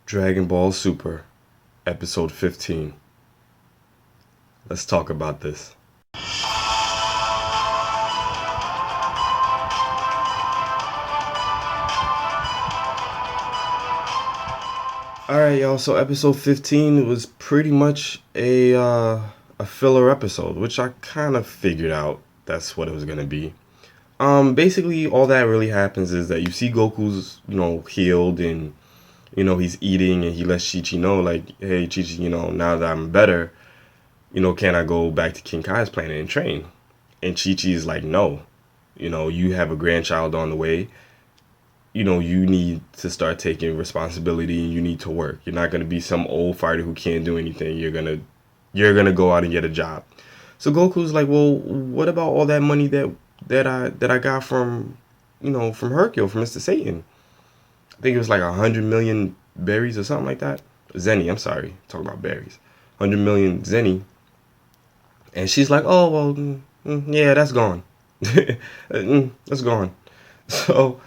Dragon Ball Super, episode 15. Let's talk about this. Alright, y'all, so episode 15 was pretty much a filler episode, which I kind of figured out that's what it was gonna be. Basically all that really happens is that you see Goku's, healed and he's eating and he lets Chi Chi know, like, hey Chi Chi, now that I'm better, can I go back to King Kai's planet and train? And Chi Chi is like, no, you have a grandchild on the way. You need to start taking responsibility and you need to work. You're not gonna be some old fighter who can't do anything. You're gonna go out and get a job. So Goku's like, well, what about all that money that I got from from Hercule, from Mr. Satan? I think it was like 100 million berries or something like that. Zenny, I'm sorry, talking about berries. 100 million Zenny. And she's like, oh well, yeah, that's gone. That's gone. So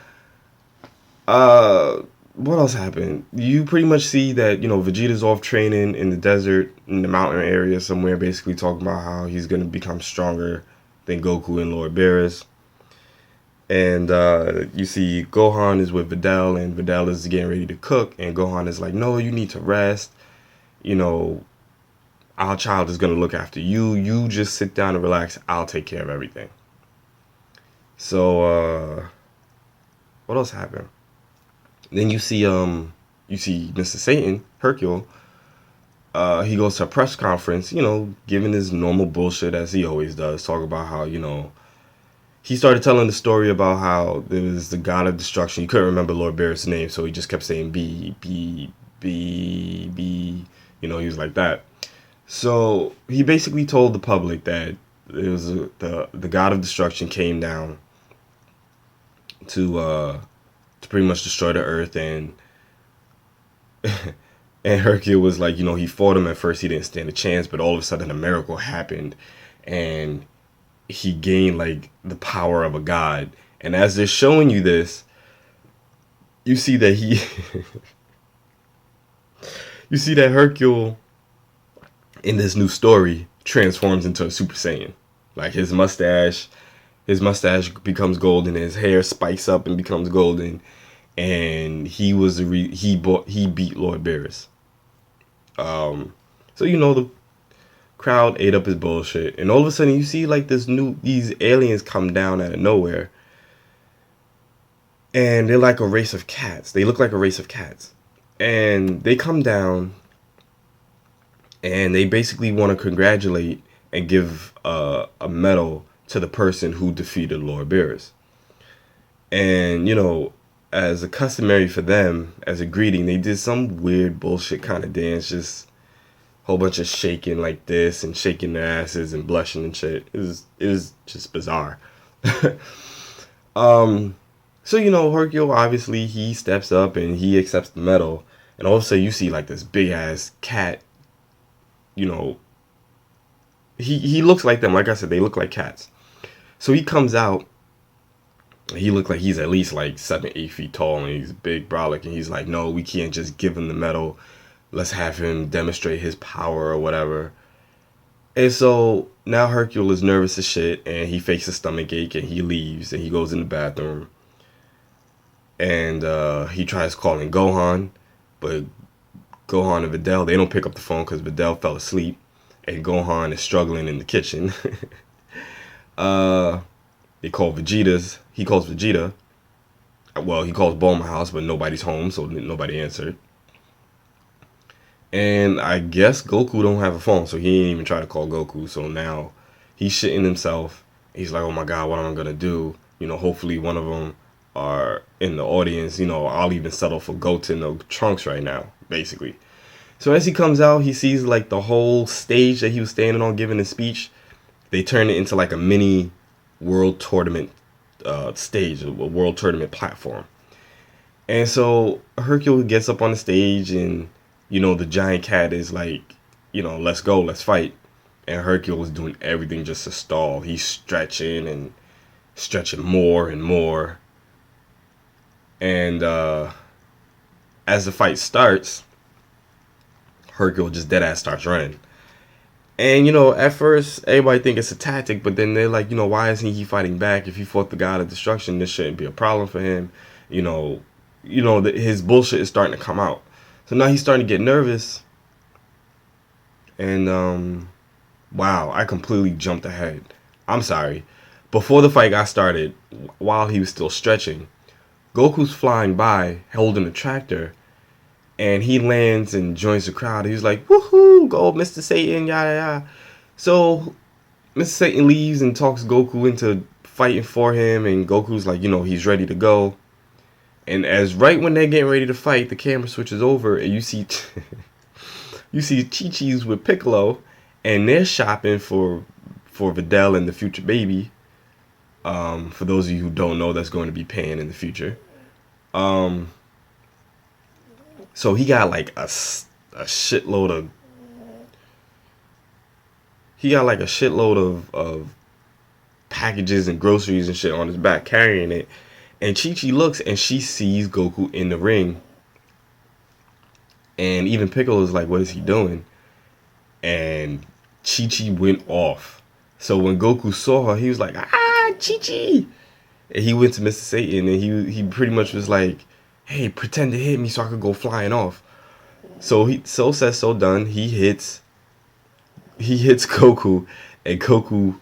Uh, what else happened? You pretty much see that, Vegeta's off training in the desert, in the mountain area somewhere, basically talking about how he's going to become stronger than Goku and Lord Beerus. And you see Gohan is with Videl, and Videl is getting ready to cook, and Gohan is like, no, you need to rest. You know, our child is going to look after you. You just sit down and relax. I'll take care of everything. So, what else happened? Then you see Mr. Satan, Hercule. He goes to a press conference, giving his normal bullshit as he always does. Talk about how, he started telling the story about how there was the god of destruction. He couldn't remember Lord Beerus' name, so he just kept saying B, B, B, B. He was like that. So he basically told the public that it was the god of destruction came down to pretty much destroy the earth, and and Hercule was like, he fought him at first. He didn't stand a chance, but all of a sudden a miracle happened, and he gained like the power of a god. And as they're showing you this, you see that you see that Hercule in this new story transforms into a Super Saiyan. Like his mustache becomes golden, his hair spikes up and becomes golden, and he beat Lord Beerus. So the crowd ate up his bullshit, and all of a sudden you see like these aliens come down out of nowhere, and they're like a race of cats. They look like a race of cats, and they come down, and they basically want to congratulate and give a medal to the person who defeated Lord Beerus. And as a customary for them, as a greeting, they did some weird bullshit kind of dance, just a whole bunch of shaking like this and shaking their asses and blushing and shit. It was just bizarre. So Hercule, obviously he steps up and he accepts the medal, and all of a sudden you see like this big ass cat. He looks like them. Like I said, they look like cats. So he comes out. He looked like he's at least like 7, 8 feet tall, and he's big, brolic. And he's like, no, we can't just give him the medal. Let's have him demonstrate his power or whatever. And so now Hercule is nervous as shit, and he fakes a stomach ache, and he leaves, and he goes in the bathroom. And he tries calling Gohan, but Gohan and Videl, they don't pick up the phone because Videl fell asleep, and Gohan is struggling in the kitchen. They call Vegeta's. He calls Vegeta. Well, he calls Bulma house, but nobody's home, so nobody answered. And I guess Goku don't have a phone, so he ain't even try to call Goku. So now he's shitting himself. He's like, oh my god, what am I gonna do? Hopefully one of them are in the audience. I'll even settle for Goten or Trunks right now, basically. So as he comes out, he sees like the whole stage that he was standing on giving his speech. They turn it into like a mini world tournament stage, a world tournament platform. And so Hercule gets up on the stage, and the giant cat is like, let's go, let's fight. And Hercule is doing everything just to stall. He's stretching and stretching more and more. And as the fight starts, Hercule just dead ass starts running. And at first everybody think it's a tactic, but then they're like, why isn't he fighting back? If he fought the god of destruction, this shouldn't be a problem for him. You know, his bullshit is starting to come out. So now he's starting to get nervous. And wow, I completely jumped ahead. I'm sorry. Before the fight got started, while he was still stretching, Goku's flying by holding a tractor, and he lands and joins the crowd. He was like, "Woohoo, go Mr. Satan, yada yada." So Mr. Satan leaves and talks Goku into fighting for him, and Goku's like, he's ready to go. And as right when they're getting ready to fight, the camera switches over, and you see Chi-Chi's with Piccolo, and they're shopping for Videl and the future baby. For those of you who don't know, that's going to be Pan in the future. So he got like a shitload of packages and groceries and shit on his back carrying it. And Chi-Chi looks and she sees Goku in the ring. And even Piccolo's like, what is he doing? And Chi-Chi went off. So when Goku saw her, he was like, ah, Chi-Chi! And he went to Mr. Satan and he pretty much was like, hey, pretend to hit me so I could go flying off. So so said, so done. He hits Goku, and Goku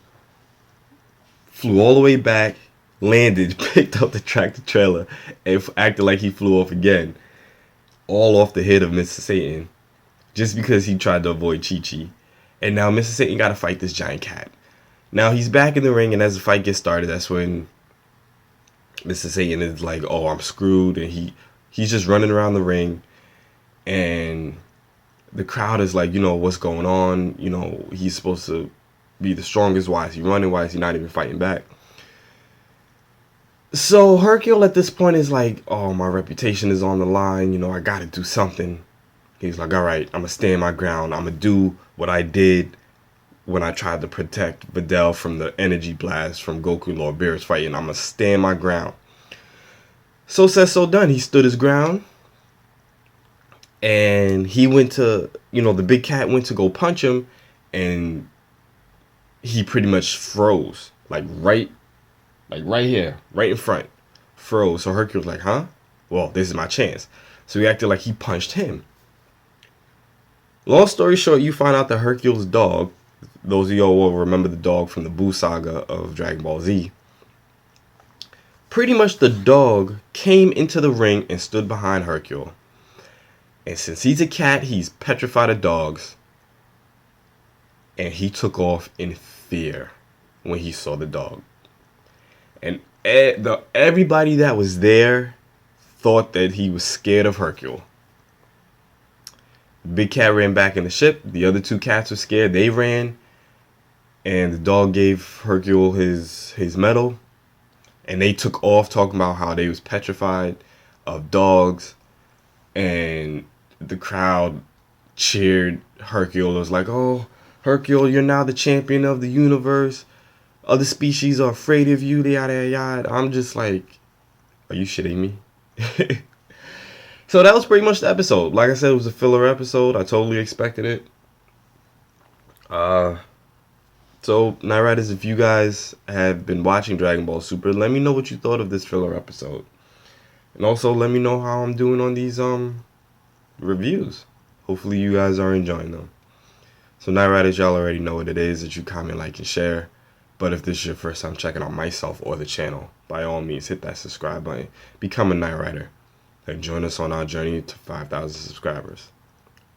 flew all the way back, landed, picked up the tractor trailer, and acted like he flew off again. All off the head of Mr. Satan, just because he tried to avoid Chi-Chi. And now Mr. Satan got to fight this giant cat. Now he's back in the ring, and as the fight gets started, that's when Mr. Satan is like, oh, I'm screwed, and he's just running around the ring, and the crowd is like, what's going on? He's supposed to be the strongest. Why is he running? Why is he not even fighting back? So Hercule at this point is like, oh, my reputation is on the line. I got to do something. He's like, all right, I'm going to stand my ground. I'm going to do what I did when I tried to protect Videl from the energy blast from Goku and Lord Beerus fighting. I'm going to stand my ground. So said, so done. He stood his ground. And he went to, the big cat went to go punch him. And he pretty much froze. Like right here, right in front. Froze. So Hercule was like, huh? Well, this is my chance. So he acted like he punched him. Long story short, you find out that Hercule's dog, those of y'all will remember the dog from the Buu saga of Dragon Ball Z. Pretty much the dog came into the ring and stood behind Hercule. And since he's a cat, he's petrified of dogs. And he took off in fear when he saw the dog. And everybody that was there thought that he was scared of Hercule. The big cat ran back in the ship. The other two cats were scared. They ran. And the dog gave Hercule his medal. And they took off talking about how they was petrified of dogs. And the crowd cheered Hercule. It was like, oh, Hercule, you're now the champion of the universe. Other species are afraid of you, yada, yada. I'm just like, are you shitting me? So that was pretty much the episode. Like I said, it was a filler episode. I totally expected it. So, Night Riders, if you guys have been watching Dragon Ball Super, let me know what you thought of this filler episode. And also, let me know how I'm doing on these reviews. Hopefully, you guys are enjoying them. So, Night Riders, y'all already know what it is, that you comment, like, and share. But if this is your first time checking out myself or the channel, by all means, hit that subscribe button. Become a Night Rider. And join us on our journey to 5,000 subscribers.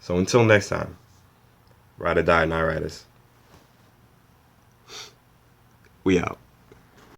So until next time, ride or die, Night Riders. We out.